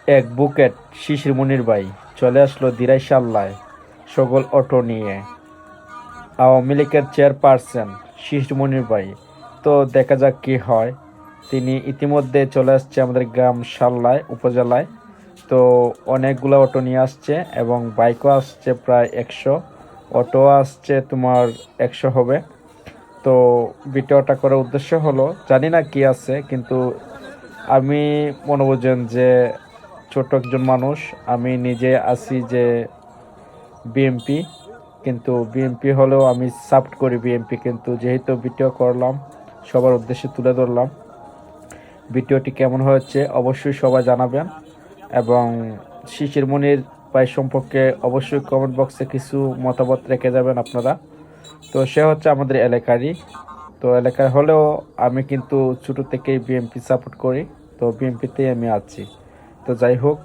এক বুকেট শিশির মনির ভাই চলে আসলো দিরাই সাল্লায় সকল অটো নিয়ে। আওয়ামী লীগের চেয়ারপারসন শিশির মনির ভাই, তো দেখা যাক কি হয়। তিনি ইতিমধ্যে চলে আসছে আমাদের গ্রাম সাল্লায় উপজেলায়। তো অনেকগুলো অটো নিয়ে আসছে এবং বাইকও আসছে প্রায় 100, অটো আসছে তোমার 100 হবে। তো ভিডিওটা করার উদ্দেশ্য হলো, জানি না কি আছে, কিন্তু আমি মনে বুঝেন যে ছোট একজন মানুষ, আমি নিজে আছি যে বিএমপি, কিন্তু বিএমপি হলেও আমি সাপোর্ট করি বিএমপি, কিন্তু যেহেতু ভিডিও করলাম সবার উদ্দেশ্যে তুলে ধরলাম। ভিডিওটি কেমন হয়েছে অবশ্যই সবাই জানাবেন, এবং শিশির মনির ভাই সম্পর্কে অবশ্যই কমেন্ট বক্সে কিছু মতামত রেখে যাবেন আপনারা। তো সে হচ্ছে আমাদের এলাকারই, তো এলাকার হলেও আমি কিন্তু ছোটো থেকেই বিএমপি সাপোর্ট করি, তো বিএমপিতেই আমি আছি। তো যাই হোক,